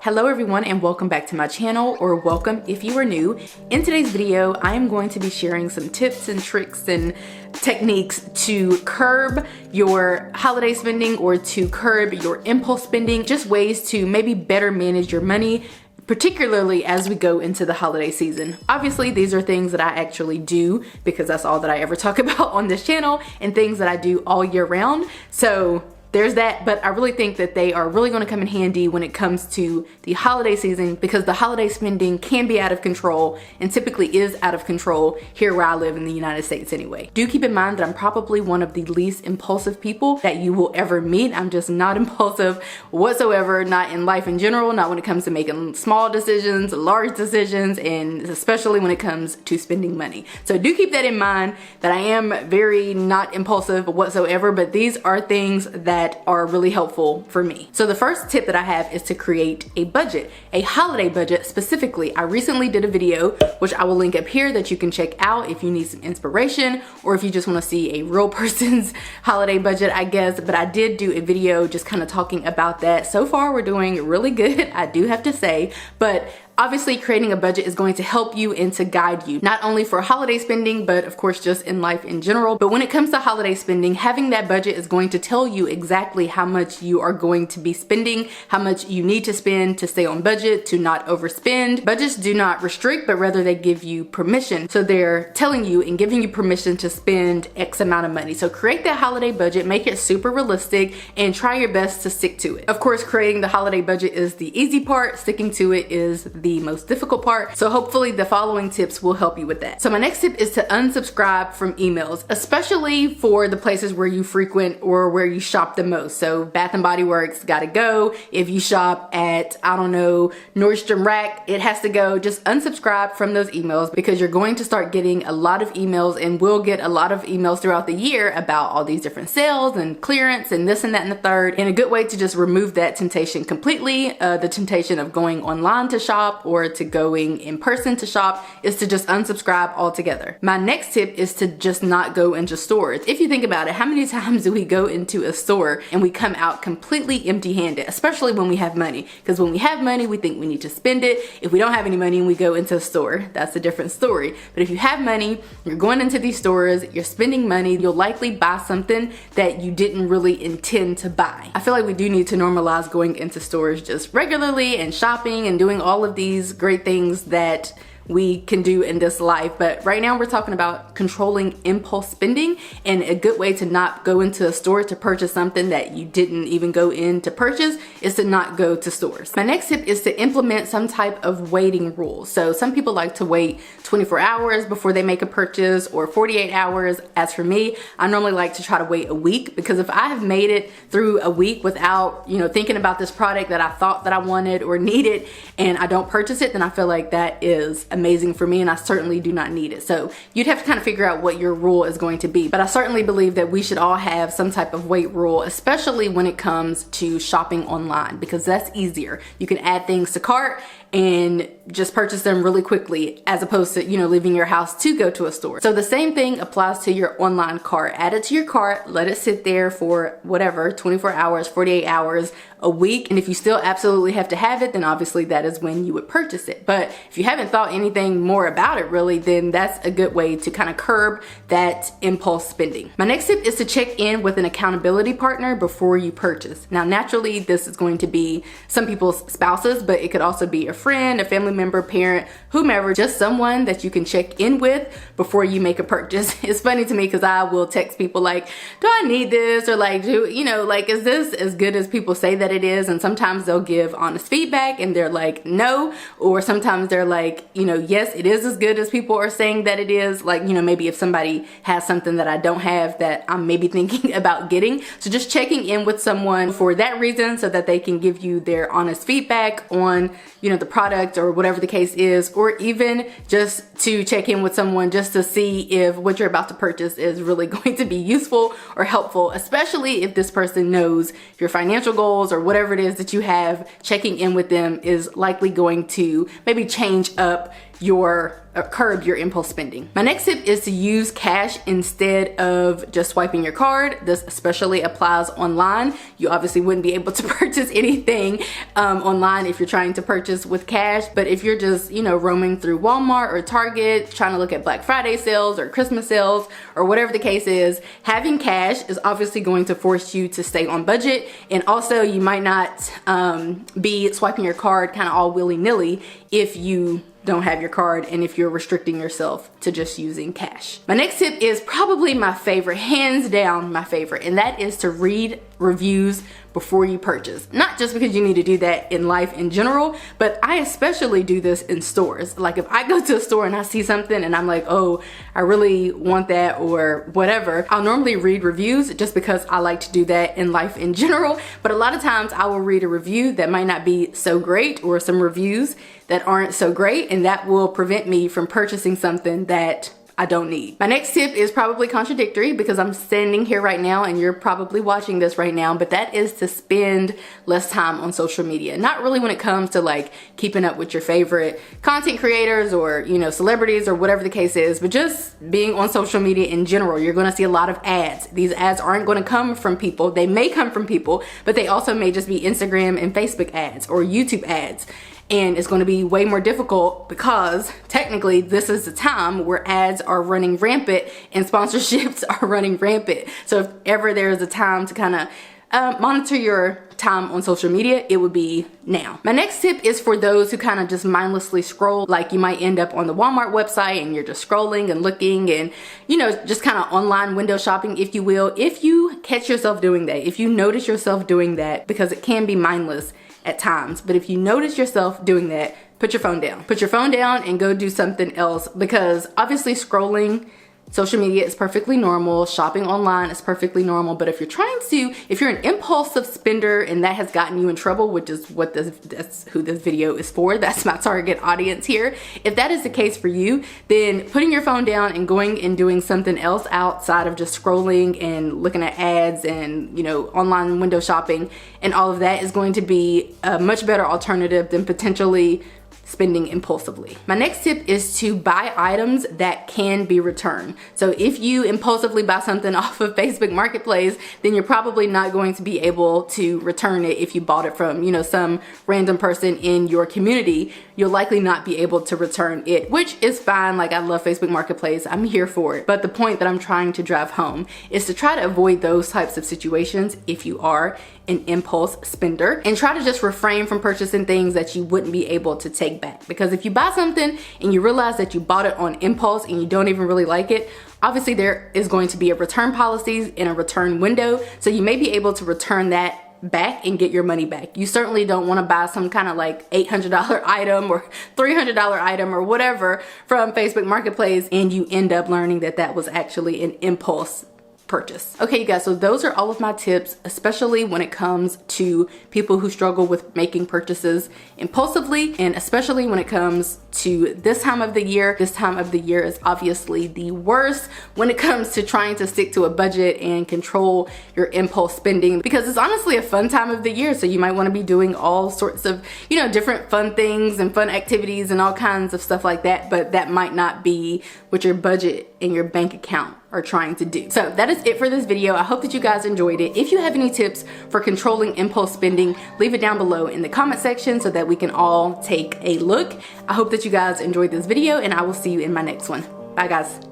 Hello everyone and welcome back to my channel, or welcome if you are new. In today's video, I am going to be sharing some tips and tricks and techniques to curb your holiday spending or to curb your impulse spending, just ways to maybe better manage your money, particularly as we go into the holiday season. Obviously, these are things that I actually do because that's all that I ever talk about on this channel and things that I do all year round. So there's that, but I really think that they are really going to come in handy when it comes to the holiday season, because the holiday spending can be out of control and typically is out of control here where I live in the United States anyway. Do keep in mind that I'm probably one of the least impulsive people that you will ever meet. I'm just not impulsive whatsoever, not in life in general, not when it comes to making small decisions, large decisions, and especially when it comes to spending money. So do keep that in mind, that I am very not impulsive whatsoever, but these are things that are really helpful for me. So the first tip that I have is to create a budget, a holiday budget specifically. I recently did a video, which I will link up here, that you can check out if you need some inspiration or if you just want to see a real person's holiday budget, I guess. But I did do a video just kind of talking about that. So far, we're doing really good, I do have to say, but obviously, creating a budget is going to help you and to guide you, not only for holiday spending, but of course just in life in general. But when it comes to holiday spending, having that budget is going to tell you exactly how much you are going to be spending, how much you need to spend to stay on budget, to not overspend. Budgets do not restrict, but rather they give you permission. So they're telling you and giving you permission to spend X amount of money. So create that holiday budget, make it super realistic, and try your best to stick to it. Of course, creating the holiday budget is the easy part. Sticking to it is the most difficult part. So hopefully the following tips will help you with that. So my next tip is to unsubscribe from emails, especially for the places where you frequent or where you shop the most. So Bath and Body Works, gotta go. If you shop at, I don't know, Nordstrom Rack, it has to go. Just unsubscribe from those emails, because you're going to start getting a lot of emails, and will get a lot of emails throughout the year about all these different sales and clearance and this and that and the third. And a good way to just remove that temptation completely, the temptation of going online to shop or to going in person to shop, is to just unsubscribe altogether. My next tip is to just not go into stores. If you think about it, how many times do we go into a store and we come out completely empty-handed, especially when we have money? Because when we have money, we think we need to spend it. If we don't have any money and we go into a store, that's a different story. But if you have money, you're going into these stores, you're spending money, you'll likely buy something that you didn't really intend to buy. I feel like we do need to normalize going into stores just regularly and shopping and doing all of these great things that we can do in this life. But right now we're talking about controlling impulse spending, and a good way to not go into a store to purchase something that you didn't even go in to purchase is to not go to stores. My next tip is to implement some type of waiting rule. So some people like to wait 24 hours before they make a purchase, or 48 hours. As for me, I normally like to try to wait a week, because if I have made it through a week without, thinking about this product that I thought that I wanted or needed, and I don't purchase it, then I feel like that is amazing for me, and I certainly do not need it. So you'd have to kind of figure out what your rule is going to be. But I certainly believe that we should all have some type of wait rule, especially when it comes to shopping online, because that's easier. You can add things to cart and just purchase them really quickly, as opposed to, leaving your house to go to a store. So the same thing applies to your online cart. Add it to your cart, let it sit there for whatever, 24 hours, 48 hours, a week. And if you still absolutely have to have it, then obviously that is when you would purchase it. But if you haven't thought anything more about it really, then that's a good way to kind of curb that impulse spending. My next tip is to check in with an accountability partner before you purchase. Now, naturally, this is going to be some people's spouses, but it could also be a friend, a family member, parent, whomever, just someone that you can check in with before you make a purchase. It's funny to me because I will text people like, do I need this? Or like, is this as good as people say that it is? And sometimes they'll give honest feedback and they're like, no. Or sometimes they're like, yes, it is as good as people are saying that it is. Like, maybe if somebody has something that I don't have that I'm maybe thinking about getting. So just checking in with someone for that reason, so that they can give you their honest feedback on, the product or whatever the case is, or even just to check in with someone just to see if what you're about to purchase is really going to be useful or helpful, especially if this person knows your financial goals or whatever it is that you have. Checking in with them is likely going to maybe change up curb your impulse spending. My next tip is to use cash instead of just swiping your card. This especially applies online. You obviously wouldn't be able to purchase anything online if you're trying to purchase with cash, but if you're just, you know, roaming through Walmart or Target, trying to look at Black Friday sales or Christmas sales or whatever the case is, having cash is obviously going to force you to stay on budget, and also you might not be swiping your card kind of all willy-nilly if you don't have your card and if you're restricting yourself to just using cash. My next tip is probably my favorite, hands down my favorite, and that is to read reviews before you purchase. Not just because you need to do that in life in general, but I especially do this in stores. Like if I go to a store and I see something and I'm like, oh, I really want that or whatever, I'll normally read reviews just because I like to do that in life in general. But a lot of times I will read a review that might not be so great, or some reviews that aren't so great, and that will prevent me from purchasing something that I don't need. My next tip is probably contradictory because I'm standing here right now and you're probably watching this right now, but that is to spend less time on social media. Not really when it comes to like keeping up with your favorite content creators or, you know, celebrities or whatever the case is, but just being on social media in general. You're gonna see a lot of ads. These ads aren't gonna come from people. They may come from people, but they also may just be Instagram and Facebook ads or YouTube ads. And it's going to be way more difficult because technically this is the time where ads are running rampant and sponsorships are running rampant. So if ever there's a time to kind of monitor your time on social media, it would be now. My next tip is for those who kind of just mindlessly scroll. Like you might end up on the Walmart website and you're just scrolling and looking and, you know, just kind of online window shopping, if you will. If you catch yourself doing that, if you notice yourself doing that, because it can be mindless at times, but if you notice yourself doing that, put your phone down. Put your phone down and go do something else, because obviously scrolling social media is perfectly normal. Shopping online is perfectly normal. But if you're an impulsive spender and that has gotten you in trouble, which is that's who this video is for, that's my target audience here. If that is the case for you, then putting your phone down and going and doing something else outside of just scrolling and looking at ads and, you know, online window shopping and all of that is going to be a much better alternative than potentially spending impulsively. My next tip is to buy items that can be returned. So if you impulsively buy something off of Facebook Marketplace, then you're probably not going to be able to return it. If you bought it from, you know, some random person in your community, you'll likely not be able to return it, which is fine. Like, I love Facebook Marketplace, I'm here for it. But the point that I'm trying to drive home is to try to avoid those types of situations if you are an impulse spender, and try to just refrain from purchasing things that you wouldn't be able to take back. Because if you buy something and you realize that you bought it on impulse and you don't even really like it, obviously there is going to be a return policy and a return window, so you may be able to return that back and get your money back. You certainly don't want to buy some kind of like $800 item or $300 item or whatever from Facebook Marketplace and you end up learning that that was actually an impulse purchase. Okay, you guys, so those are all of my tips, especially when it comes to people who struggle with making purchases impulsively, and especially when it comes to this time of the year. This time of the year is obviously the worst when it comes to trying to stick to a budget and control your impulse spending, because it's honestly a fun time of the year. So you might want to be doing all sorts of, you know, different fun things and fun activities and all kinds of stuff like that, but that might not be what your budget and your bank account are trying to do. So that is it for this video. I hope that you guys enjoyed it. If you have any tips for controlling impulse spending, leave it down below in the comment section so that we can all take a look. I hope that you guys enjoyed this video, and I will see you in my next one. Bye guys.